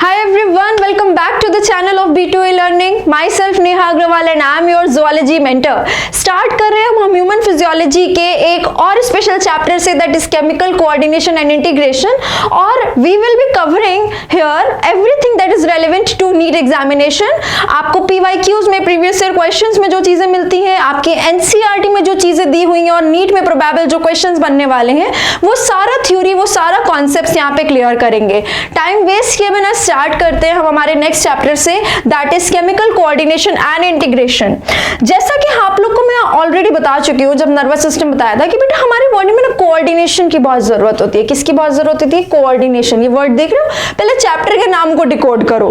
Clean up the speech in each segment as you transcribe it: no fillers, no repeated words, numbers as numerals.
Hi everyone, welcome back to the channel of B2E Learning. Myself Neha Agrawal and I am your zoology mentor. Start कर रहे हैं हम human physiology के एक और special chapter से, that is chemical coordination and integration, और we will be covering here everything that is relevant to NEET examination. आपको PYQs में, प्रीवियस ईयर क्वेश्चंस में जो चीजें मिलती हैं, आपके NCERT में जो चीजें दी हुई हैं और नीट में प्रोबेबल जो क्वेश्चंस बनने वाले हैं, वो सारा थ्योरी, वो सारा कॉन्सेप्ट्स यहाँ पे क्लियर करेंगे. टाइम वेस्ट किए बिना स्टार्ट करते हैं हम हमारे नेक्स्ट चैप्टर से, that is chemical coordination and integration. जैसा कि आप लोग को मैं ऑलरेडी बता चुकी हूँ, जब नर्वस सिस्टम बताया था कि बेटा हमारे बॉडी में ना कोऑर्डिनेशन की बहुत जरूरत होती है. किसकी बहुत जरूरत होती है? कोऑर्डिनेशन. ये वर्ड देख रहे हो? पहले चैप्टर के नाम को डिकोड करो.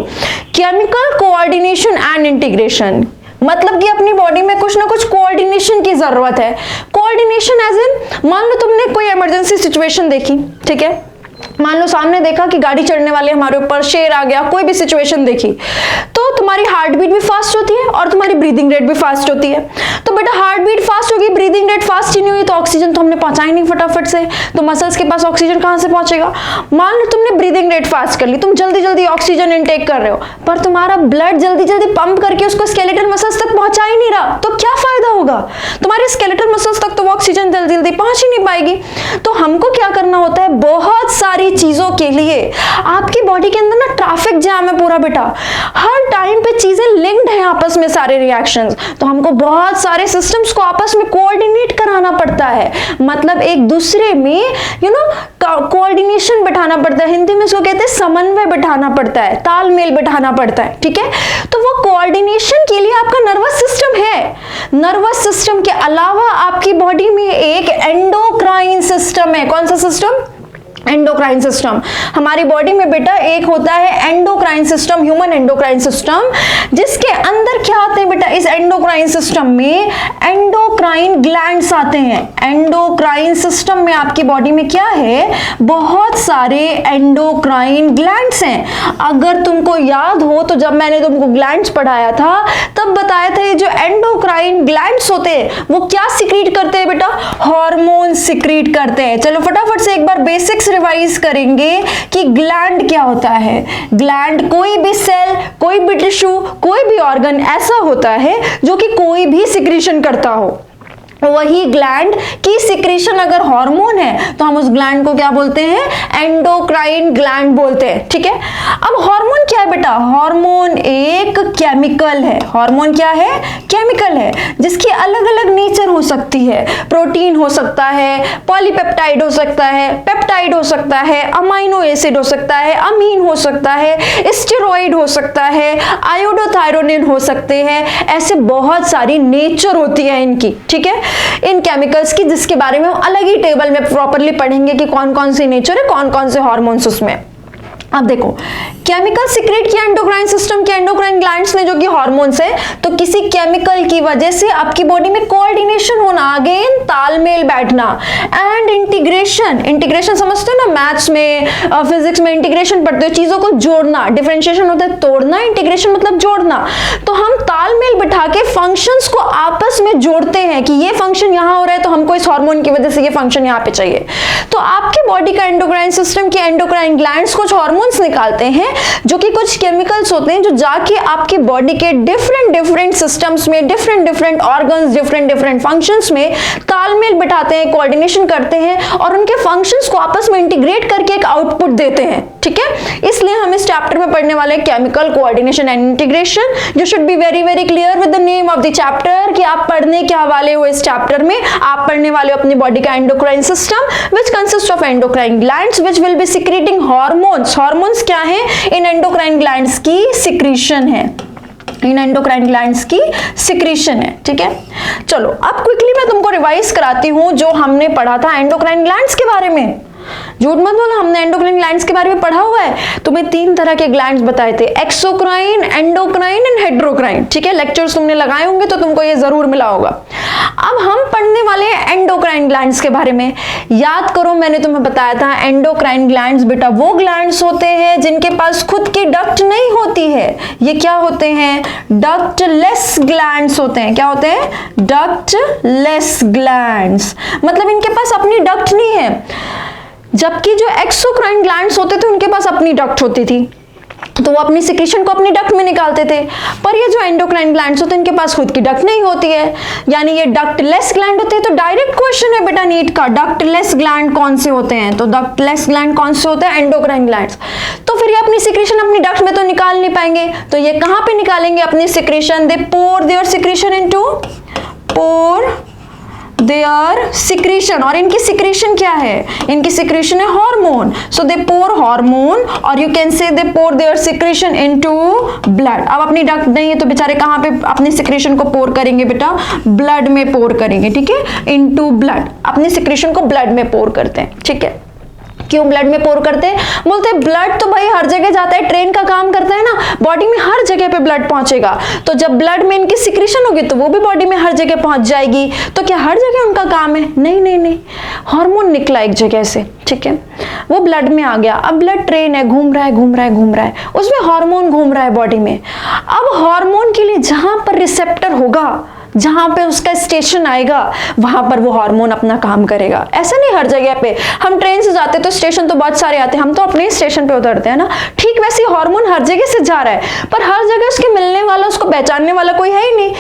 केमिकल कोऑर्डिनेशन एंड इंटीग्रेशन मतलब कि अपनी बॉडी में कुछ ना कुछ कोऑर्डिनेशन की जरूरत है. कोऑर्डिनेशन एज इन, मान लो तुमने कोई इमरजेंसी सिचुएशन देखी, ठीक है, मान लो सामने देखा कि गाड़ी चढ़ने वाले हमारे ऊपर, शेर आ गया, कोई भी सिचुएशन देखी, तो तुम्हारी हार्ट बीट भी फास्ट होती है और तुम्हारी ब्रीदिंग रेट भी फास्ट होती है. तो बेटा हार्ट बीट फास्ट होगी, ब्रीदिंग रेट फास्ट ही नहीं हुई, तो ऑक्सीजन तो हमने पहुंचा ही नहीं फटाफट से, तो मसल्स के पास ऑक्सीजन कहां से पहुंचेगा? मान लो तुमने ब्रीदिंग रेट फास्ट कर ली, तुम जल्दी जल्दी ऑक्सीजन इनटेक कर रहे हो, पर तुम्हारा ब्लड जल्दी जल्दी पंप करके उसको स्केलेटल मसल्स तक पहुंचा ही नहीं रहा, तो क्या फायदा होगा? तुम्हारे स्केलेटल मसल्स तक तो वो ऑक्सीजन जल्दी जल्दी पहुंच ही नहीं पाएगी. तो हमको क्या करना होता है? बहुत सारी चीजों के लिए आपकी बॉडी के अंदर ना ट्रैफिक जैम है पूरा बेटा, हर टाइम पे चीजें लिंक्ड हैं आपस में, सारे रिएक्शंस, तो हमको बहुत सारे सिस्टम्स को आपस में कोऑर्डिनेट कराना पड़ता है, मतलब एक दूसरे में कोऑर्डिनेशन बिठाना पड़ता है. हिंदी में इसको कहते हैं समन्वय बिठाना पड़ता है, तालमेल बिठाना पड़ता है, ठीक है. तो वो कोऑर्डिनेशन के लिए आपका नर्वस सिस्टम है. नर्वस सिस्टम के अलावा आपकी बॉडी में एक एंडोक्राइन सिस्टम है. कौन सा सिस्टम? Endocrine system. हमारी बॉडी में बेटा एक होता है endocrine system, human endocrine system, जिसके अंदर क्या आते हैं बेटा? इस एंडोक्राइन सिस्टम में एंडोक्राइन ग्लैंड्स आते हैं. एंडोक्राइन सिस्टम में आपकी बॉडी में क्या है? बहुत सारे एंडोक्राइन ग्लैंड्स हैं. अगर तुमको याद हो तो जब मैंने तुमको ग्लैंड्स पढ़ाया था तब बताया था ये जो एंडोक्राइन ग्लैंड्स होते हैं वो क्या सिक्रीट करते हैं बेटा? हार्मोन सिक्रीट करते हैं. चलो फटाफट से एक बार बेसिक्स रिवाइज करेंगे कि ग्लैंड क्या होता है. ग्लैंड कोई भी सेल, कोई भी टिश्यू, कोई भी ऑर्गन ऐसा होता है जो कि कोई भी सिक्रीशन करता हो. वही ग्लैंड की सिक्रीशन अगर हार्मोन है तो हम उस ग्लैंड को क्या बोलते हैं? एंडोक्राइन ग्लैंड बोलते हैं, ठीक है. अब हार्मोन क्या है बेटा? हार्मोन एक केमिकल है. हार्मोन क्या है? केमिकल है, जिसकी अलग अलग नेचर हो सकती है. प्रोटीन हो सकता है, पॉलीपेप्टाइड हो सकता है, पेप्टाइड हो सकता है, अमाइनो एसिड हो सकता है, अमीन हो सकता है, स्टेरॉइड हो सकता है, आयोडोथायरोनिन हो सकते हैं. ऐसे बहुत सारी नेचर होती है इनकी, ठीक है, इन केमिकल्स की, जिसके बारे में हम अलग ही टेबल में प्रॉपर्ली पढ़ेंगे कि कौन कौन सी नेचर है, कौन कौन से हार्मोन्स उसमें. अब देखो, केमिकल सीक्रेट किया एंडोक्राइन सिस्टम के एंडोक्राइन ग्लैंड्स ने, जो कि हार्मोन्स है, तो किसी केमिकल की वजह से आपकी बॉडी में कोऑर्डिनेशन होना, अगेन तालमेल बैठना, एंड इंटीग्रेशन. इंटीग्रेशन समझते हो ना, मैथ्स में, फिजिक्स में इंटीग्रेशन पढ़ते हो, चीजों को जोड़ना. डिफरेंशिएशन होता है तोड़ना, इंटीग्रेशन मतलब जोड़ना. तो हम तालमेल बिठा के फंक्शंस को आपस में जोड़ते हैं कि ये फंक्शन यहां हो रहा है तो हमको इस हार्मोन की वजह से ये फंक्शन यहां पे चाहिए. तो आपकी बॉडी का एंडोक्राइन सिस्टम के एंडोक्राइन ग्लैंड्स कुछ हार्मोन्स निकालते हैं, जो कि कुछ केमिकल्स होते हैं जो जाके आपकी बॉडी के डिफरेंट सिस्टम्स में, डिफरेंट ऑर्गन्स, डिफरेंट फंक्शंस में तालमेल बिठाते हैं, कोऑर्डिनेशन करते हैं और उनके फंक्शंस को आपस में इंटीग्रेट करके एक आउटपुट देते हैं, ठीक है. इसलिए हम इस चैप्टर में पढ़ने वाले हैं chemical coordination and integration. You should be very very clear with the name of the chapter कि आप पढ़ने क्या वाले हो. इस चैप्टर में आप पढ़ने वाले हो अपनी बॉडी का endocrine system, which consist of endocrine glands which will be secreting hormones. Hormones क्या है? इन एंडोक्राइन ग्लैंड्स की सिक्रीशन है, इन एंडोक्राइन ग्लैंड्स की सिक्रीशन है, ठीक है. चलो अब क्विकली मैं तुमको रिवाइज कराती हूं जो हमने पढ़ा था एंडोक्राइन ग्लैंड्स के बारे में. झूठ मत बोलो, हमने एंडोक्राइन ग्लैंड्स के बारे में पढ़ा हुआ है. तुम्हें 3 तरह के ग्लैंड्स बताए थे, एक्सोक्राइन, एंडोक्राइन एंड हेटेरोक्राइन, ठीक है. लेक्चर्स तुमने लगाए होंगे तो तुमको ये जरूर मिला होगा. अब हम पढ़ने वाले हैं एंडोक्राइन ग्लैंड्स के बारे में. याद करो, मैंने तुम्हें बताया था एंडोक्राइन ग्लैंड्स बेटा वो ग्लैंड्स होते हैं जिनके पास खुद की डक्ट नहीं होती है. ये क्या होते हैं? डक्टलेस ग्लैंड्स होते हैं. क्या होते हैं? डक्टलेस ग्लैंड्स, मतलब इनके पास अपनी डक्ट नहीं है. जबकि जो एक्सोक्राइन ग्लैंड्स होते थे उनके पास अपनी डक्ट होती थी. तो वो अपनी सिक्रीशन को अपनी डक्ट में निकालते थे। पर ये जो एंडोक्राइन ग्लैंड्स होते हैं इनके पास खुद की डक्ट नहीं होती है, यानी ये डक्टलेस ग्लैंड होते हैं। तो डायरेक्ट क्वेश्चन है बेटा नीट का, डक्टलेस ग्लैंड कौन से होते हैं? तो डक्टलेस ग्लैंड कौन से होते हैं? Endocrine glands. तो फिर ये अपनी सिक्रीशन अपनी डक्ट में तो निकाल नहीं पाएंगे, तो ये कहाँ पे निकालेंगे अपनी secretion? They pour their secretion into pour their secretion. और इनकी सिक्रीशन क्या है? इनकी सिक्रीशन है hormone. So they pour hormone, और you can say they pour their secretion into blood. अब अपनी डक्ट नहीं है तो बेचारे कहाँ पे अपनी सिक्रीशन को पोर करेंगे बेटा? ब्लड में पोर करेंगे, ठीक है, इनटू ब्लड। अपनी सिक्रीशन को ब्लड में पोर करते हैं, ठीक है। क्यों ब्लड में पोर करते हैं? बोलते हैं ब्लड तो भाई हर जगह जाता है, ट्रेन का काम करता है ना, बॉडी में हर जगह पे ब्लड पहुंचेगा। तो जब ब्लड में इनकी सिक्रीशन होगी तो वो भी बॉडी में हर जगह पहुंच जाएगी। तो क्या हर जगह उनका काम है? नहीं नहीं नहीं, हार्मोन निकला एक जगह से, ठीक है, वो ब्लड में आ गया। अब ब्लड ट्रेन है, घूम रहा है घूम रहा है घूम रहा है, उसमें हार्मोन घूम रहा है बॉडी में। अब हार्मोन के लिए जहां पर रिसेप्टर होगा, जहां पे उसका स्टेशन आएगा, वहां पर वो हार्मोन अपना काम करेगा। ऐसा नहीं हर जगह पे, हम ट्रेन से जाते तो स्टेशन तो बहुत सारे आते हैं, हम तो अपने स्टेशन पे उतरते हैं ना, ठीक वैसे हार्मोन हर जगह से जा रहा है, पर हर जगह उसके मिलने वाला, उसको पहचानने वाला कोई है ही नहीं।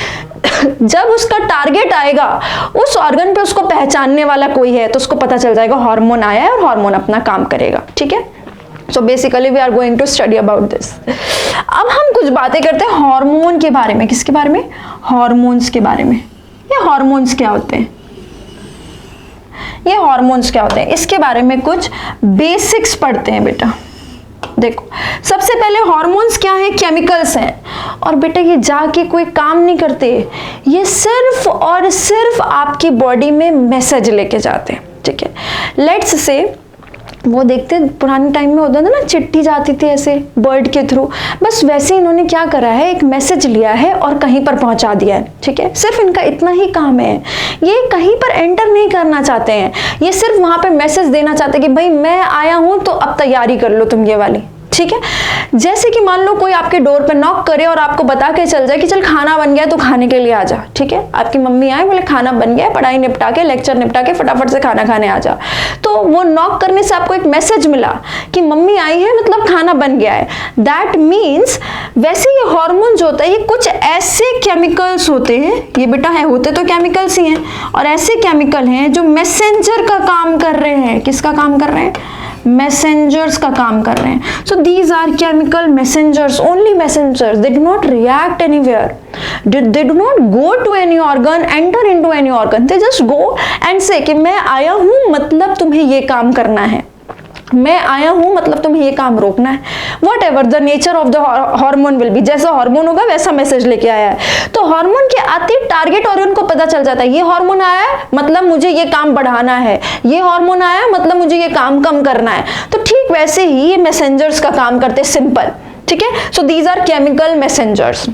जब उसका टारगेट आएगा, उस ऑर्गन पे उसको पहचानने वाला कोई है, तो उसको पता चल जाएगा हार्मोन आया है और हार्मोन अपना काम करेगा, ठीक है। So basically we are going to study about this. अब हम कुछ बातें करते हैं हार्मोन के बारे में। किसके बारे में? हार्मोन्स के बारे में। ये हार्मोन्स क्या होते हैं? ये हार्मोन्स क्या होते हैं, इसके बारे में कुछ बेसिक्स पढ़ते हैं बेटा। देखो, सबसे पहले हार्मोन्स क्या है? केमिकल्स हैं। और बेटा ये जाके कोई काम नहीं करते, ये सिर्फ और सिर्फ आपकी बॉडी में मैसेज लेके जाते हैं, ठीक है। लेट्स से वो देखते पुराने टाइम में होता था ना, चिट्ठी जाती थी ऐसे बर्ड के थ्रू, बस वैसे इन्होंने क्या करा है, एक मैसेज लिया है और कहीं पर पहुंचा दिया है, ठीक है। सिर्फ इनका इतना ही काम है, ये कहीं पर एंटर नहीं करना चाहते हैं, ये सिर्फ वहां पे मैसेज देना चाहते हैं कि भाई मैं आया हूं तो अब तैयारी कर लो तुम ये वाली, ठीक है। जैसे कि मान लो कोई आपके डोर पर नॉक करे और आपको बता के चल जाए कि चल खाना बन गया तो खाने के लिए आ जा, ठीक है। आपकी मम्मी आए, बोले खाना बन गया, पढ़ाई निपटा के, लेक्चर निपटा के फटाफट से खाना खाने आ जा। तो वो नॉक करने से आपको एक मैसेज मिला कि मम्मी आई है, मतलब खाना बन गया है। दैट मीन्स वैसे ये हार्मोन जो होता है, ये कुछ ऐसे केमिकल्स होते हैं, ये बेटा है होते तो केमिकल्स ही हैं, और ऐसे केमिकल हैं जो मैसेंजर का काम कर रहे हैं। किसका काम कर रहे हैं? मैसेंजर्स का काम कर रहे हैं। So these are chemical messengers, only messengers, they do not react anywhere, they do not go to any organ, enter into any organ, they just go and say कि मैं आया हूं मतलब तुम्हें ये काम करना है, मैं आया हूं मतलब तुम्हें ये काम रोकना है। What ever the nature of the hormone will be, जैसा हार्मोन होगा वैसा मैसेज लेके आया है। तो हार्मोन के आते टारगेट ऑर्गन को पता चल जाता है, ये हार्मोन आया है मतलब मुझे ये काम बढ़ाना है, ये हार्मोन आया मतलब मुझे ये काम कम करना है। तो ठीक वैसे ही ये मैसेंजर्स का काम करते हैं, सिंपल, ठीक है। So these are chemical messengers.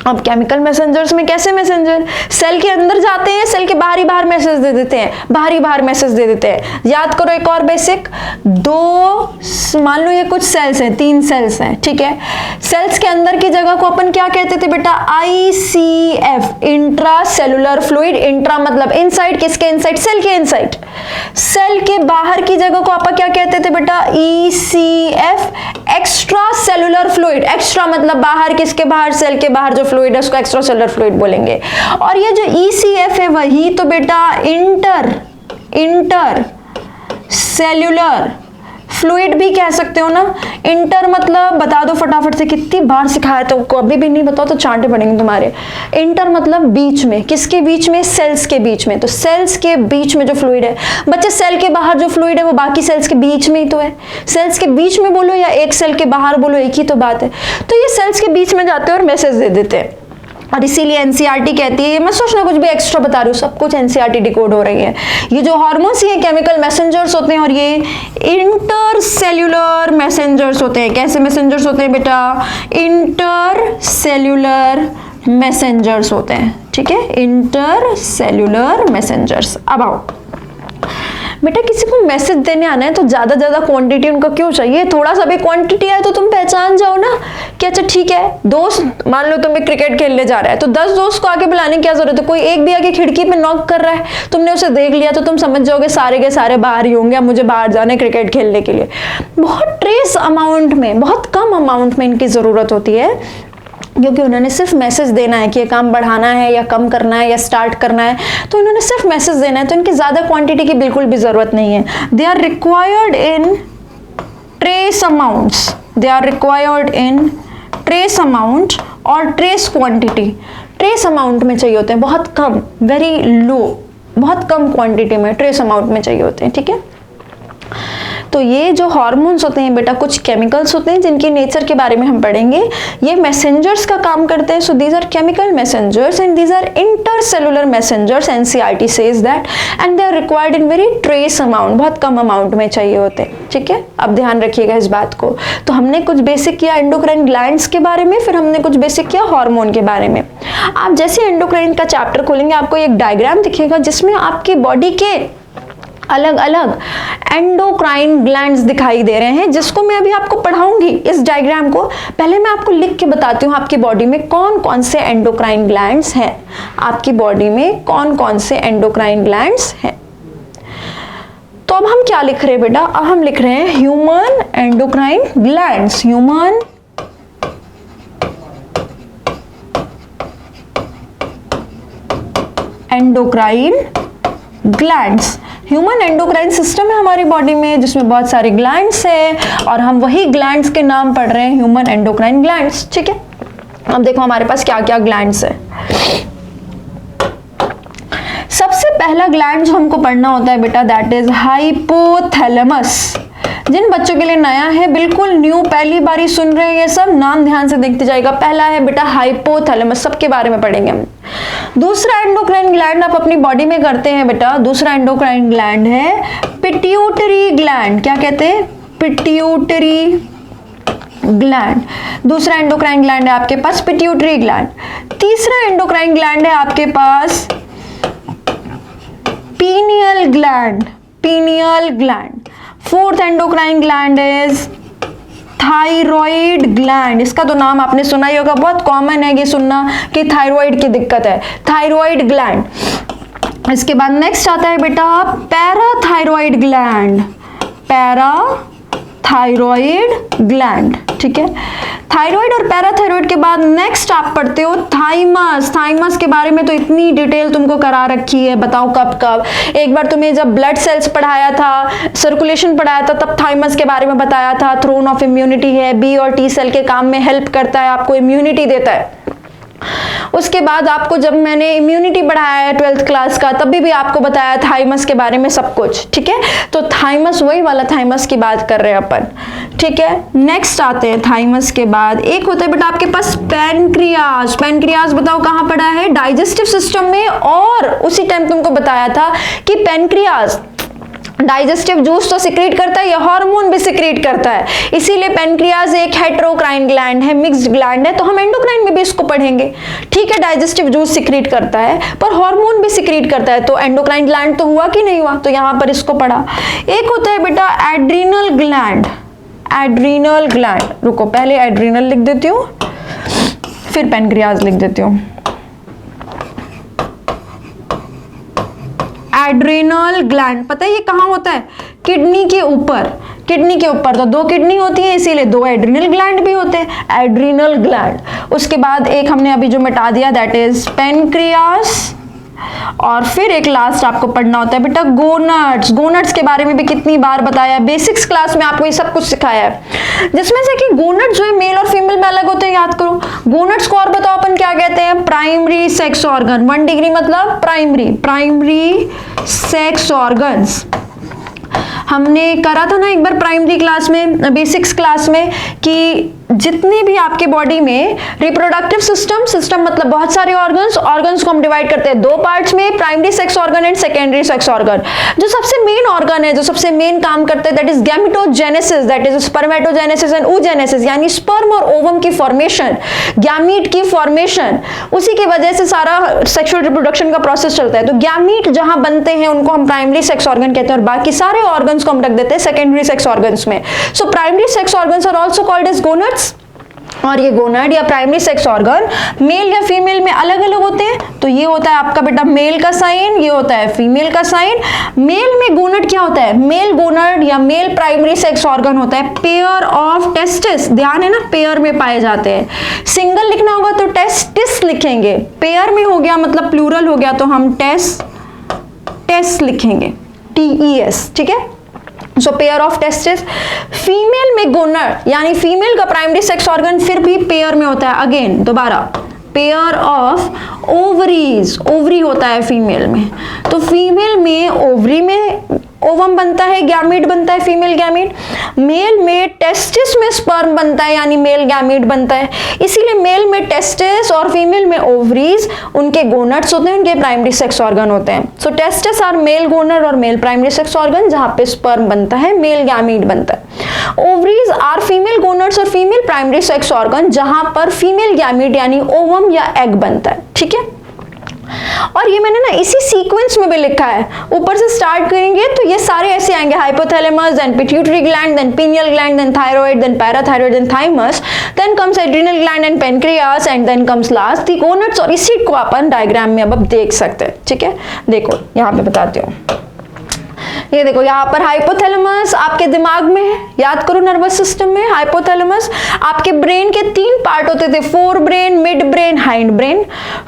अब केमिकल मैसेंजर्स में कैसे मैसेंजर सेल के अंदर जाते हैं, सेल के बाहर ही बाहर मैसेज दे देते हैं, बाहर ही बाहर मैसेज दे देते हैं। याद करो एक और बेसिक, दो मान लो ये कुछ सेल्स हैं, 3 सेल्स हैं, ठीक है। सेल्स के अंदर की जगह को अपन क्या कहते थे बेटा? ICF, intra cellular fluid. Intra मतलब इनसाइड, किसके इनसाइड? सेल के इनसाइड। सेल के बाहर की जगह को अपन क्या कहते थे बेटा? ECF, extra cellular fluid. Extra मतलब बाहर, किसके बाहर? सेल के बाहर जो फ्लूइड है उसको एक्स्ट्रा सेलुलर फ्लूइड बोलेंगे। और ये जो ECF है वही तो बेटा इंटर सेल्यूलर फ्लूइड भी कह सकते हो ना। इंटर मतलब बता दो फटाफट से, कितनी बार सिखाया तो कभी भी नहीं बताओ तो चांटे पड़ेंगे तुम्हारे। इंटर मतलब बीच में, किसके बीच में? सेल्स के बीच में। तो सेल्स के बीच में जो फ्लूइड है बच्चे, सेल के बाहर जो फ्लूइड है वो बाकी सेल्स के बीच में ही तो है। सेल्स के बीच में बोलो या एक सेल के बाहर बोलो, एक ही तो बात है। तो ये सेल्स के बीच में जाते हैं और मैसेज दे देते हैं, और इसीलिए एनसीईआरटी कहती है, ये मत सोचना कुछ भी एक्स्ट्रा बता रही हूँ, सब कुछ एनसीईआरटी डिकोड हो रही है। ये जो हार्मोन्स ये केमिकल मैसेंजर्स होते हैं और ये इंटरसेल्यूलर मैसेंजर्स होते हैं। कैसे मैसेंजर्स होते हैं बेटा? इंटरसेल्यूलर मैसेंजर्स होते हैं, ठीक है, इंटरसेल्यूलर मैसेंजर्स। अब आओ बेटा किसी को मैसेज देने आना है तो ज़्यादा क्वांटिटी उनको क्यों चाहिए, थोड़ा सा भी क्वांटिटी है तो तुम पहचान जाओ ना कि अच्छा ठीक है। दोस्त मान लो तुम्हें क्रिकेट खेलने जा रहा है तो 10 दोस्त को आगे बुलाने की क्या जरूरत है, कोई एक भी आगे खिड़की पे नॉक कर रहा है, तुमने उसे देख लिया तो तुम समझ जाओगे सारे के सारे बाहर ही होंगे, अब मुझे बाहर जाना है क्रिकेट खेलने के लिए। बहुत ट्रेस अमाउंट में, बहुत कम अमाउंट में इनकी ज़रूरत होती है, क्योंकि उन्होंने सिर्फ मैसेज देना है कि ये काम बढ़ाना है या कम करना है या स्टार्ट करना है, तो इन्होंने सिर्फ मैसेज देना है, तो इनकी ज़्यादा क्वांटिटी की बिल्कुल भी ज़रूरत नहीं है। They are required in trace amounts, they are required in trace amount और ट्रेस क्वांटिटी। ट्रेस अमाउंट में चाहिए होते हैं, बहुत कम, वेरी लो, बहुत कम क्वांटिटी में ट्रेस अमाउंट में चाहिए होते हैं, ठीक है। तो ये जो हार्मोन्स होते हैं बेटा, कुछ केमिकल्स होते हैं जिनकी नेचर के बारे में हम पढ़ेंगे। ये मैसेंजर्स का काम करते हैं, so these are chemical messengers and these are intercellular messengers, NCERT says that, and they are required in very trace amount, बहुत कम अमाउंट में चाहिए होते हैं, ठीक है। अब ध्यान रखिएगा इस बात को। तो हमने कुछ बेसिक किया एंडोक्राइन ग्लैंड्स के बारे में, फिर हमने कुछ बेसिक किया हार्मोन के बारे में। आप जैसे एंडोक्राइन का चैप्टर खोलेंगे आपको एक डायग्राम दिखेगा जिसमें आपकी बॉडी के अलग अलग एंडोक्राइन ग्लैंड्स दिखाई दे रहे हैं, जिसको मैं अभी आपको पढ़ाऊंगी इस डायग्राम को। पहले मैं आपको लिख के बताती हूँ आपकी बॉडी में कौन कौन से एंडोक्राइन ग्लैंड्स हैं, आपकी बॉडी में कौन कौन से एंडोक्राइन ग्लैंड्स हैं। तो अब हम क्या लिख रहे हैं बेटा, अब हम लिख रहे हैं human endocrine glands, human endocrine glands. Human endocrine system है हमारी बॉडी में जिसमें बहुत सारे ग्लैंड्स हैं और हम वही ग्लैंड्स के नाम पढ़ रहे हैं, ह्यूमन एंडोक्राइन ग्लैंड्स, ठीक है। अब देखो हमारे पास क्या क्या ग्लैंड्स है। सबसे पहला ग्लैंड जो हमको पढ़ना होता है बेटा दैट इज हाइपोथैलेमस। जिन बच्चों के लिए नया है, बिल्कुल न्यू, पहली बारी सुन रहे हैं ये सब, नाम ध्यान से देखते जाएगा। पहला है बेटा हाइपोथैलेमस, सबके बारे में पढ़ेंगे हम। दूसरा एंडोक्राइन ग्लैंड आप अपनी बॉडी में करते हैं बेटा, दूसरा एंडोक्राइन ग्लैंड है पिट्यूटरी ग्लैंड। क्या कहते हैं, पिट्यूटरी ग्लैंड। दूसरा एंडोक्राइन ग्लैंड है आपके पास पिट्यूटरी ग्लैंड। तीसरा एंडोक्राइन ग्लैंड है आपके पास pineal gland, pineal gland. Fourth endocrine gland is thyroid gland. इसका तो नाम आपने सुना ही होगा, बहुत कॉमन है ये सुनना कि थायराइड की दिक्कत है, थायराइड ग्लैंड। इसके बाद नेक्स्ट आता है बेटा पैराथायराइड ग्लैंड, पैराथायराइड ग्लैंड, ठीक है। थायराइड और पैराथायराइड के बाद नेक्स्ट आप पढ़ते हो थाइमस। थाइमस के बारे में तो इतनी डिटेल तुमको करा रखी है, बताओ कब कब। एक बार तुम्हें जब ब्लड सेल्स पढ़ाया था, सर्कुलेशन पढ़ाया था, तब थाइमस के बारे में बताया था। थ्रोन ऑफ इम्यूनिटी है, बी और टी सेल के काम में हेल्प करता है, आपको इम्यूनिटी देता है। उसके बाद आपको जब मैंने इम्यूनिटी पढ़ाया है 12th क्लास का, तभी भी आपको बताया थाइमस के बारे में सब कुछ, ठीक है। तो थाइमस वही वाला थाइमस की बात कर रहे हैं अपन, ठीक है। नेक्स्ट आते हैं थाइमस के बाद एक होता है बेटा आपके पास पैनक्रियाज। पैनक्रियाज बताओ कहाँ पड़ा है, डाइजेस्टिव सिस्टम में। और उसी टाइम तुमको बताया था कि पैनक्रियाज डाइजेस्टिव जूस तो सिक्रीट करता है, या हार्मोन भी सिक्रीट करता है, इसीलिए पैनक्रियाज एक हेटेरोक्राइन ग्लैंड है, मिक्स्ड ग्लैंड है। तो हम एंडोक्राइन में भी इसको पढ़ेंगे, ठीक है। डाइजेस्टिव जूस सिक्रीट करता है पर हार्मोन भी सिक्रीट करता है, तो एंडोक्राइन ग्लैंड तो हुआ कि नहीं हुआ, तो यहां पर इसको पढ़ा। एक होता है बेटा एड्रीनल ग्लैंड, एड्रीनल ग्लैंड। रुको पहले एड्रीनल लिख देती हूँ फिर पैनक्रियाज लिख देती हूँ। एड्रीनल ग्लैंड पता है ये कहाँ होता है, किडनी के ऊपर, किडनी के ऊपर। तो दो किडनी होती है इसीलिए दो एड्रीनल ग्लैंड भी होते हैं, एड्रीनल ग्लैंड। उसके बाद एक हमने अभी जो मिटा दिया दैट इज पैनक्रियास। और फिर एक लास्ट आपको पढ़ना होता है बेटा गोनाड्स। गोनाड्स के बारे में भी कितनी बार बताया, बेसिक्स क्लास में आपको ये सब कुछ सिखाया है, जिसमें से कि गोनाड्स जो है मेल और फीमेल में अलग होते हैं, याद करो। गोनाड्स को और बताओ अपन क्या कहते हैं, प्राइमरी सेक्स ऑर्गन। 1 डिग्री मतलब प्राइमरी, प्राइमरी सेक्स ऑर्गन्स। हमने करा था ना एक बार प्राइमरी क्लास में, बेसिक्स क्लास में, कि जितने भी आपके बॉडी में रिप्रोडक्टिव सिस्टम मतलब बहुत सारे ऑर्गन्स को हम डिवाइड करते हैं दो पार्ट्स में, primary sex organ and secondary sex organ. जो सबसे मेन ऑर्गन है, जो सबसे मेन काम करते हैं, that is gametogenesis, that is spermatogenesis and oogenesis, यानी स्पर्म और ओवम की फॉर्मेशन, गैमीट की फॉर्मेशन, उसी की वजह से सारा सेक्सुअल रिप्रोडक्शन का प्रोसेस चलता है। तो गैमीट जहां बनते हैं उनको हम प्राइमरी सेक्स ऑर्गन कहते हैं और बाकी सारे ऑर्गन्स को हम रख देते हैं सेकेंडरी सेक्स ऑर्गन्स में। So primary sex organs are also called as gonads, और ये गोनाड या प्राइमरी सेक्स ऑर्गन मेल या फीमेल में अलग अलग होते हैं। तो ये होता है आपका बेटा मेल का साइन, ये होता है फीमेल का साइन। मेल में गोनाड क्या होता है? मेल गोनाड या मेल प्राइमरी सेक्स ऑर्गन होता है पेयर ऑफ टेस्टिस, ध्यान है ना, पेयर में पाए जाते हैं। सिंगल लिखना होगा तो टेस्टिस लिखेंगे, पेयर में हो गया मतलब प्लूरल हो गया तो हम टेस्ट लिखेंगे, TES, ठीक है। सो पेयर ऑफ टेस्टिस। फीमेल में गोनाड यानी फीमेल का प्राइमरी सेक्स ऑर्गन फिर भी पेयर में होता है, अगेन दोबारा पेयर ऑफ ओवरीज, ओवरी होता है फीमेल में। तो फीमेल में ओवरी में ओवम बनता है, गैमीट बनता है, फीमेल गैमीट। मेल में टेस्टिस में स्पर्म बनता है यानी मेल गैमीट बनता है। इसीलिए मेल में टेस्टिस और फीमेल में ओवरीज उनके गोनाड्स होते हैं, उनके प्राइमरी सेक्स ऑर्गन होते हैं। सो टेस्टिस आर मेल गोनाड और मेल प्राइमरी सेक्स ऑर्गन, जहां पे स्पर्म बनता है, मेल गैमीट बनता है। ओवरीज आर फीमेल गोनाड्स और फीमेल प्राइमरी सेक्स ऑर्गन, जहां पर फीमेल गैमीट यानी ओवम या एग बनता है, ठीक है। और ये मैंने ना इसी सीक्वेंस में भी लिखा है, ऊपर से स्टार्ट करेंगे तो ये सारे ऐसे आएंगे, hypothalamus, then pituitary gland, then pineal gland, then thyroid, then parathyroid, then thymus, then comes adrenal gland and pancreas and then comes last the gonads. और इसी को अपन डायग्राम में अब देख सकते हैं, ठीक है। देखो यहाँ पे बताती हूँ, ये देखो यहाँ पर हाइपोथैलेमस आपके दिमाग में है, याद करो नर्वस सिस्टम में हाइपोथैलेमस। आपके ब्रेन के तीन पार्ट होते थे, fore brain, mid brain, hind brain.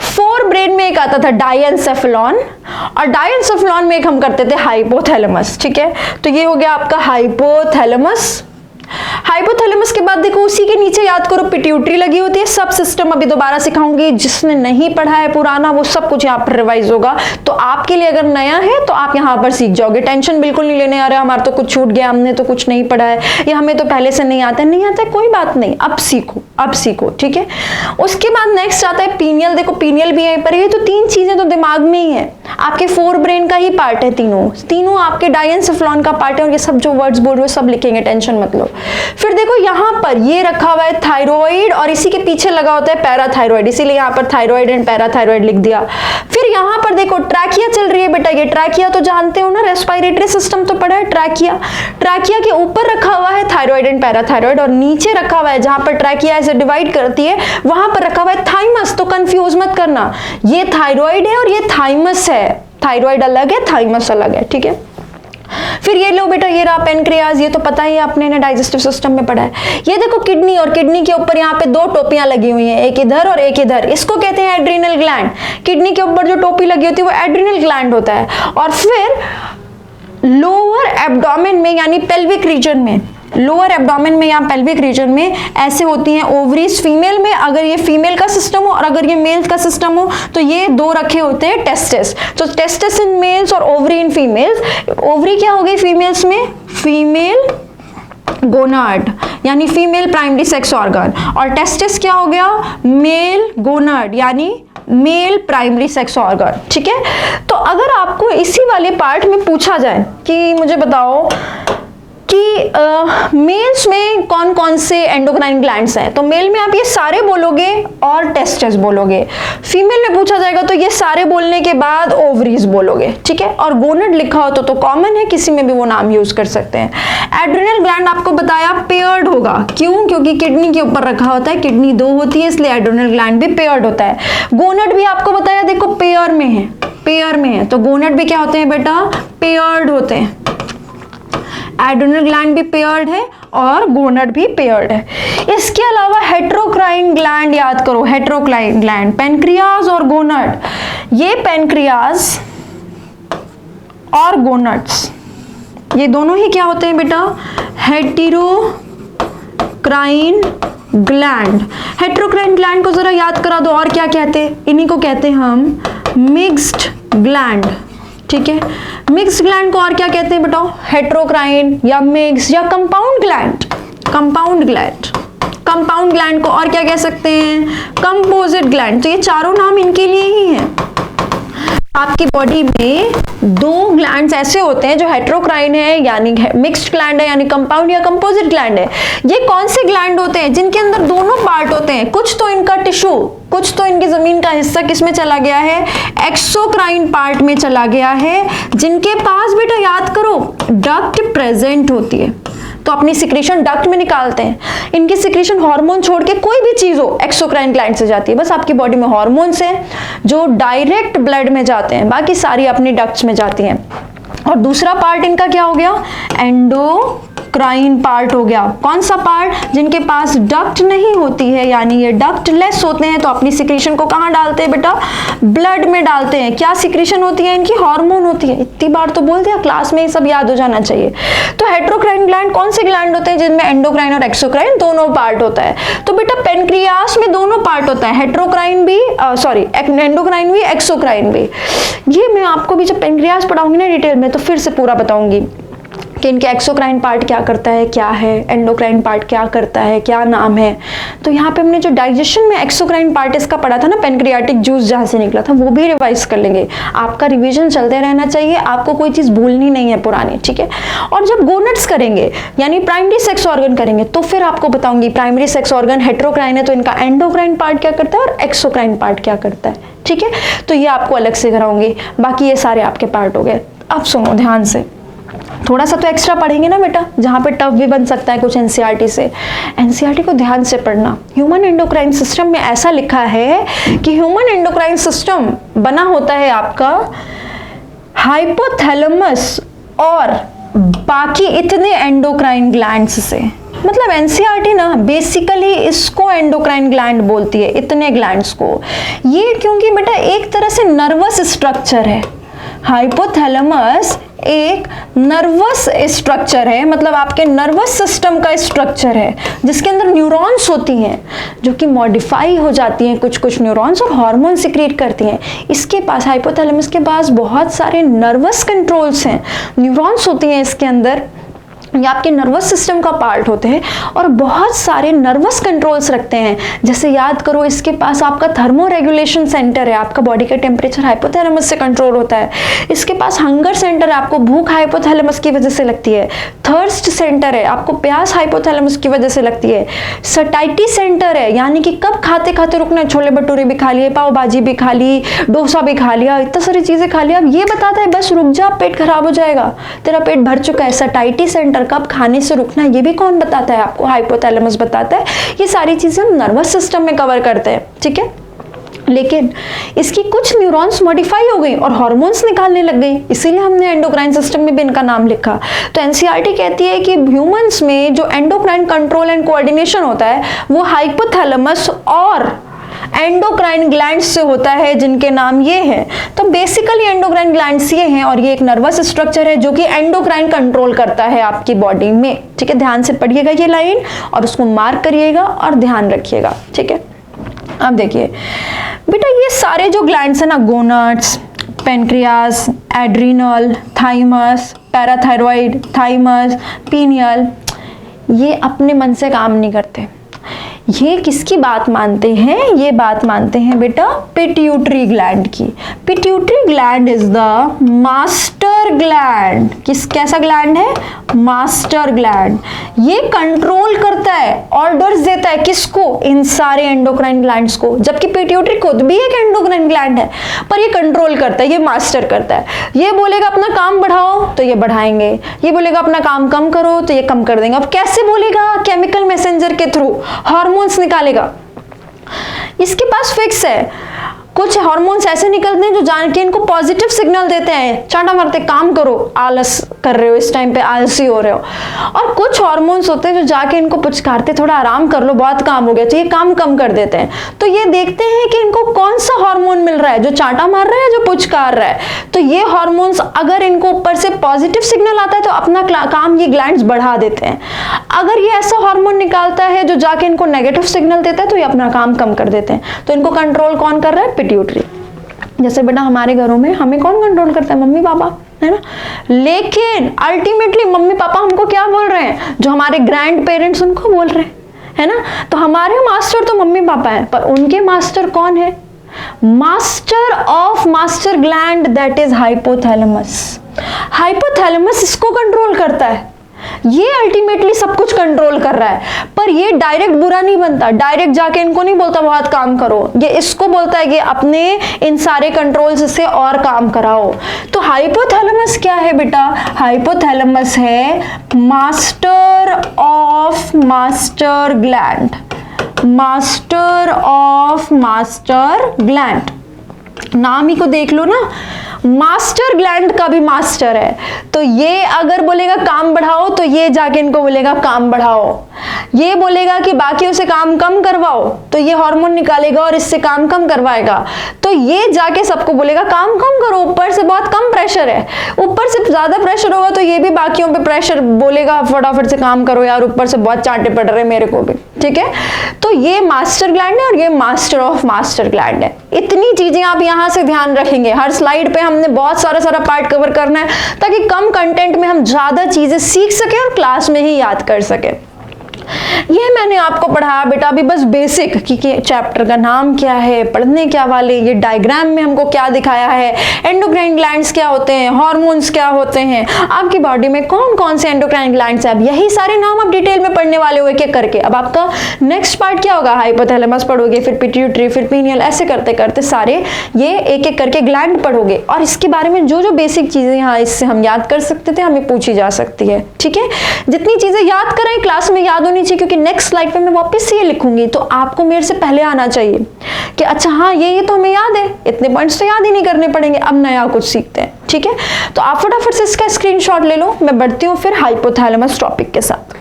Fore brain में एक आता था डायएन्सेफेलॉन और डायएन्सेफेलॉन में एक हम करते थे हाइपोथैलेमस, ठीक है। तो ये हो गया आपका हाइपोथैलेमस। हाइपोथैलेमस के बाद देखो उसी के नीचे याद करो पिट्यूटरी लगी होती है। सब सिस्टम अभी दोबारा सिखाऊंगी, जिसने नहीं पढ़ा है पुराना वो सब कुछ यहाँ पर रिवाइज होगा। तो आपके लिए अगर नया है तो आप यहाँ पर सीख जाओगे, टेंशन बिल्कुल नहीं लेने आ रहा हमारा तो कुछ छूट गया, हमने तो कुछ नहीं पढ़ा है या हमें तो पहले से नहीं आता है, कोई बात नहीं, अब सीखो, ठीक है। उसके बाद नेक्स्ट आता है पीनियल। देखो पीनियल भी यहीं पर है, तो तीन चीजें तो दिमाग में ही है, आपके फोर ब्रेन का ही पार्ट है, तीनों आपके डायएन्सेफेलॉन का पार्ट है। और ये सब जो वर्ड्स बोल रहे हो सब लिखेंगे, टेंशन मत लो। फिर देखो यहाँ पर ये रखा हुआ है थायराइड और इसी के पीछे लगा होता है पैराथायराइड, इसीलिए यहाँ पर थायराइड एंड पैराथायराइड लिख दिया। फिर यहाँ पर देखो ट्रैकिया चल रही है बेटा, ये ट्रैकिया तो जानते हो ना, रेस्पिरेटरी सिस्टम तो पढ़ा है। ट्रैकिया के ऊपर रखा हुआ है थायराइड एंड पैराथायराइड और नीचे रखा हुआ है जहां पर ट्रैकिया ऐसे डिवाइड करती है वहां पर रखा हुआ है थाइमस। तो कंफ्यूज मत करना, ये थायराइड है और ये थाइमस है, थायराइड अलग है, थाइमस अलग है, ठीक है। फिर ये लो बेटा, ये रहा पेनक्रियाज, ये तो पता ही है आपने ने डाइजेस्टिव सिस्टम में पढ़ा है। ये देखो किडनी, और किडनी के ऊपर यहाँ पे दो टोपियां लगी हुई हैं, एक इधर और एक इधर, इसको कहते हैं एड्रिनल ग्लैंड। किडनी के ऊपर जो टोपी लगी होती है वो एड्रिनल ग्लैंड होता है। और फिर लोअर एब्डोमेन में यानी पेल्विक रीजन में, लोअर एब्डोमेन में या पेल्विक रीजन में ऐसे होती हैं ओवरीज फीमेल में, अगर ये फीमेल का सिस्टम हो और अगर ये मेल का सिस्टम हो तो ये दो रखे होते हैं टेस्टिस। तो टेस्टिस इन मेल्स और ओवरी इन फीमेल्स। ओवरी क्या हो गई फीमेल्स में? फीमेल गोनाड यानी फीमेल प्राइमरी सेक्स ऑर्गन, और टेस्टिस क्या हो गया? मेल गोनाड यानी मेल प्राइमरी सेक्स ऑर्गन, ठीक है। तो अगर आपको इसी वाले पार्ट में पूछा जाए कि मुझे बताओ कि मेल्स में कौन कौन से एंडोक्राइन ग्लैंड्स हैं, तो मेल में आप ये सारे बोलोगे और टेस्टिस बोलोगे। फीमेल में पूछा जाएगा तो ये सारे बोलने के बाद ओवरीज बोलोगे, ठीक है। और गोनाड लिखा हो तो कॉमन है, किसी में भी वो नाम यूज कर सकते हैं। एड्रिनल ग्लैंड आपको बताया पेयर्ड होगा, क्यों? क्योंकि किडनी के ऊपर रखा होता है, किडनी दो होती है इसलिए एड्रिनल ग्लैंड भी पेयर्ड होता है। गोनाड भी आपको बताया देखो पेयर में है, तो गोनाड भी क्या होते हैं बेटा? पेयर्ड होते हैं। एड्रिनल ग्लैंड भी पेयर्ड है और गोनाड भी पेयर्ड है। इसके अलावा हेटेरोक्राइन ग्लैंड याद करो, हेटेरोक्राइन ग्लैंड, पेनक्रियाज और गोनाड। ये पेनक्रियाज और गोनाड्स ये दोनों ही क्या होते हैं बेटा? हेटेरोक्राइन ग्लैंड। हेटेरोक्राइन ग्लैंड को जरा याद करा दो, और क्या कहते हैं? इन्हीं को कहते हैं हम मिक्स्ड ग्लैंड, ठीक है। मिक्स्ड ग्लैंड को और क्या कहते हैं बताओ? हेटेरोक्राइन या मिक्स या compound gland, compound gland, compound gland को और क्या कह सकते हैं, कंपोजिट ग्लैंड। तो ये चारों नाम इनके लिए ही हैं। आपकी बॉडी में दो ग्लैंड्स ऐसे होते हैं जो हेटेरोक्राइन है यानी मिक्स्ड ग्लैंड है यानी कंपाउंड या कंपोजिट ग्लैंड है। ये कौन से ग्लैंड होते हैं जिनके अंदर दोनों पार्ट होते हैं, कुछ तो इनका टिश्यू, कुछ तो इनकी जमीन का हिस्सा किस में चला गया है, एक्सोक्राइन पार्ट में चला गया है, जिनके पास बेटा याद करो डक्ट प्रेजेंट होती है। तो अपनी सिक्रीशन डक्ट में निकालते हैं। इनकी सिक्रीशन हार्मोन छोड़ के कोई भी चीज हो एक्सोक्राइन ग्लैंड से जाती है। बस आपकी बॉडी में हार्मोन्स हैं जो डायरेक्ट ब्लड में जाते हैं, बाकी सारी अपनी डक्ट्स में जाती हैं। और दूसरा पार्ट इनका क्या हो गया, एंडोक्राइन पार्ट हो गया। कौन सा पार्ट, जिनके पास डक्ट नहीं होती है यानी ये डक्ट लेस होते हैं, तो अपनी सिक्रीशन को कहाँ डालते हैं बेटा, ब्लड में डालते हैं। क्या सिक्रीशन होती है इनकी, हार्मोन होती है। इतनी बार तो बोल दिया, क्लास में ये सब याद हो जाना चाहिए। तो हेटेरोक्राइन ग्लैंड कौन से ग्लैंड होते हैं जिनमें एंडोक्राइन और एक्सोक्राइन दोनों पार्ट होता है। तो बेटा पेनक्रियास में दोनों पार्ट होता है, हेटेरोक्राइन भी एंडोक्राइन भी एक्सोक्राइन भी। ये मैं आपको भी जब पेनक्रियास पढ़ाऊंगी ना डिटेल में तो फिर से पूरा बताऊंगी कि इनके एक्सोक्राइन पार्ट क्या करता है, क्या है, एंडोक्राइन पार्ट क्या करता है, क्या नाम है। तो यहाँ पे हमने जो डाइजेशन में एक्सोक्राइन पार्ट इसका पढ़ा था ना, पेनक्रियाटिक जूस जहाँ से निकला था, वो भी रिवाइज कर लेंगे। आपका रिवीजन चलते रहना चाहिए, आपको कोई चीज़ भूलनी नहीं है पुरानी, ठीक है। और जब गोनेट्स करेंगे यानी प्राइमरी सेक्स ऑर्गन करेंगे तो फिर आपको बताऊंगी प्राइमरी सेक्स ऑर्गन हेटेरोक्राइन है तो इनका एंडोक्राइन पार्ट क्या करता है और एक्सोक्राइन पार्ट क्या करता है, ठीक है। तो ये आपको अलग से कराऊंगी, बाकी ये सारे आपके पार्ट हो गए। अब सुनो ध्यान से, थोड़ा सा तो एक्स्ट्रा पढ़ेंगे ना बेटा, जहाँ पे टफ भी बन सकता है कुछ एनसीईआरटी से। एनसीईआरटी को ध्यान से पढ़ना। ह्यूमन एंडोक्राइन सिस्टम में ऐसा लिखा है कि ह्यूमन एंडोक्राइन सिस्टम बना होता है आपका हाइपोथैलेमस और बाकी इतने एंडोक्राइन ग्लैंड्स से। मतलब एनसीईआरटी ना बेसिकली इसको एंडोक्राइन ग्लैंड बोलती है, इतने ग्लैंड्स को। ये क्योंकि बेटा एक तरह से नर्वस स्ट्रक्चर है। हाइपोथैलेमस एक नर्वस स्ट्रक्चर है, मतलब आपके नर्वस सिस्टम का स्ट्रक्चर है जिसके अंदर न्यूरॉन्स होती हैं जो कि मॉडिफाई हो जाती हैं, कुछ कुछ न्यूरॉन्स, और हार्मोन सिक्रीट करती हैं। इसके पास हाइपोथैलेमस के पास बहुत सारे नर्वस कंट्रोल्स हैं, न्यूरॉन्स होती हैं इसके अंदर, ये आपके नर्वस सिस्टम का पार्ट होते हैं और बहुत सारे नर्वस कंट्रोल्स रखते हैं। जैसे याद करो इसके पास आपका थर्मो रेगुलेशन सेंटर है, आपका बॉडी का टेम्परेचर हाइपोथैलेमस से कंट्रोल होता है। इसके पास हंगर सेंटर है, आपको भूख हाइपोथैलेमस की वजह से लगती है। थर्स्ट सेंटर है, आपको प्यास हाइपोथैलेमस की वजह से लगती है। सटाइटी सेंटर है, यानी कि कब खाते खाते रुकना, छोले भटूरे भी खा लिए, पाव भाजी भी खा ली, डोसा भी खा लिया, इतना सारी चीजें खा लिया, अब ये बताता है बस रुक जा, पेट खराब हो जाएगा, तेरा पेट भर चुका है। सटाइटी सेंटर कब खाने से रुकना, ये भी कौन बताता है आपको, हाइपोथैलेमस बताता है। ये सारी चीजें हम नर्वस सिस्टम में कवर करते हैं, ठीक है। लेकिन इसकी कुछ न्यूरॉन्स मॉडिफाई हो गई और हार्मोन्स निकालने लग गई, इसीलिए हमने एंडोक्राइन सिस्टम में भी इनका नाम लिखा। तो एनसीईआरटी कहती है कि ह्यूमंस में जो एंडोक्राइन कंट्रोल एंड कोऑर्डिनेशन होता है वो हाइपोथैलेमस और एंडोक्राइन ग्लैंड्स से होता है, जिनके नाम ये हैं। तो बेसिकली एंडोक्राइन ग्लैंड्स ये हैं और ये एक नर्वस स्ट्रक्चर है जो कि एंडोक्राइन कंट्रोल करता है आपकी बॉडी में, ठीक है। ध्यान से पढ़िएगा ये लाइन और उसको मार्क करिएगा और ध्यान रखिएगा, ठीक है। अब देखिए बेटा, ये सारे जो ग्लैंड्स हैं ना, gonads, pancreas, adrenal, thymus, parathyroid, thymus, pineal, ये अपने मन से काम नहीं करते। ये किसकी बात मानते हैं, ये बात मानते हैं बेटा पिट्यूटरी ग्लैंड की। Pituitary gland is the master gland. कैसा ग्लैंड है, मास्टर ग्लैंड। ये कंट्रोल करता है, ऑर्डर्स देता है किसको, इन सारे एंडोक्राइन ग्लैंड्स को। जबकि पिट्यूटरी खुद भी एक एंडोक्राइन ग्लैंड है, पर ये कंट्रोल करता है, ये मास्टर करता है। ये बोलेगा अपना काम बढ़ाओ तो ये बढ़ाएंगे, ये बोलेगा अपना काम कम करो तो ये कम कर देंगे। अब कैसे बोलेगा, केमिकल मैसेंजर के थ्रू हार्मोन्स निकालेगा। इसके पास फिक्स है, कुछ हार्मोन्स ऐसे निकलते हैं जो जान के इनको पॉजिटिव सिग्नल देते हैं, चांटा मारते काम करो, आलस कर रहे हो, इस टाइम पे आलसी हो रहे हो। और कुछ हार्मोन्स होते हैं जो जाके इनको पुचकारते, थोड़ा आराम कर लो, बहुत काम हो गया, तो ये काम कम कर देते हैं। तो ये देखते हैं कि इनको कौन सा हार्मोन मिल रहा है, जो चांटा मार रहा है, जो पुचकार रहा है। तो ये हार्मोन्स अगर इनको ऊपर से पॉजिटिव सिग्नल आता है तो अपना काम ये ग्लैंड्स बढ़ा देते हैं। अगर ये ऐसा हार्मोन निकालता है जो जाके इनको नेगेटिव सिग्नल देता है तो ये अपना काम कम कर देते हैं। तो इनको कंट्रोल कौन कर रहा है, पिट्यूटरी। जैसे बेटा हमारे घरों में हमें कौन कंट्रोल करता है, मम्मी पापा, है ना। लेकिन अल्टीमेटली मम्मी पापा हमको क्या बोल रहे हैं, जो हमारे ग्रैंड पेरेंट्स उनको बोल रहे हैं, है ना। तो हमारे मास्टर तो मम्मी पापा हैं, पर उनके मास्टर कौन है? Master of master gland, that is hypothalamus. Hypothalamus इसको कंट्रोल करता है, ये अल्टीमेटली सब कुछ कंट्रोल कर रहा है, पर ये डायरेक्ट बुरा नहीं बनता, डायरेक्ट जाके इनको नहीं बोलता बहुत काम करो, ये इसको बोलता है कि अपने इन सारे कंट्रोल्स से और काम कराओ। तो हाइपोथैलेमस क्या है बेटा? हाइपोथैलेमस है master of master gland, master of master gland. नाम ही को देख लो ना, मास्टर ग्लैंड का भी मास्टर है, तो ये अगर बोलेगा काम बढ़ाओ तो ये जाके इनको बोलेगा काम बढ़ाओ, ये बोलेगा कि बाकियों से काम कम करवाओ तो ये हार्मोन निकालेगा और इससे काम कम करवाएगा, तो ये जाके सबको बोलेगा काम कम करो, ऊपर से बहुत कम प्रेशर है, ऊपर से ज्यादा प्रेशर होगा तो ये भी बाकियों पे प्रेशर बोलेगा फटाफट से काम करो यार, ऊपर से बहुत चांटे पड़ रहे मेरे को भी, ठीक है। तो ये मास्टर ग्लैंड है और ये मास्टर ऑफ मास्टर ग्लैंड है। इतनी चीजें आप यहां से ध्यान रखेंगे, हर स्लाइड पे हमने बहुत सारा पार्ट कवर करना है ताकि कम कंटेंट में हम ज्यादा चीजें सीख सके और क्लास में ही याद कर सके। ये मैंने आपको पढ़ाया बेटा अभी बस बेसिक कि चैप्टर का नाम क्या है, पढ़ने क्या वाले, ये डायग्राम में हमको क्या दिखाया है, एंडोक्राइन ग्लैंड्स क्या होते हैं, हार्मोन्स क्या होते हैं, आपकी बॉडी में कौन कौन से एंडोक्राइन ग्लैंड्स हैं, अब यही सारे नाम आप डिटेल में पढ़ने वाले हो एक-एक करके। अब आपका नेक्स्ट पार्ट क्या होगा? हाइपोथैलेमस पढ़ोगे, फिर पिट्यूटरी, फिर पीनियल, ऐसे करते करते सारे ये एक-एक करके ग्लैंड पढ़ोगे और इसके बारे में जो जो बेसिक चीजें यहाँ इससे हम याद कर सकते थे हमें पूछी जा सकती है, ठीक है। जितनी चीजें याद कराएं क्लास में याद होनी चाहिए, क्योंकि नेक्स्ट स्लाइड पे मैं वापस से ये लिखूंगी तो आपको मेरे से पहले आना चाहिए कि अच्छा हाँ ये तो हमें याद है, इतने पॉइंट्स तो याद ही नहीं करने पड़ेंगे, अब नया कुछ सीखते हैं, ठीक है। तो आप फटाफट से इसका स्क्रीनशॉट ले लो, मैं बढ़ती हूँ फिर हाइपोथैलेमस टॉपिक के साथ।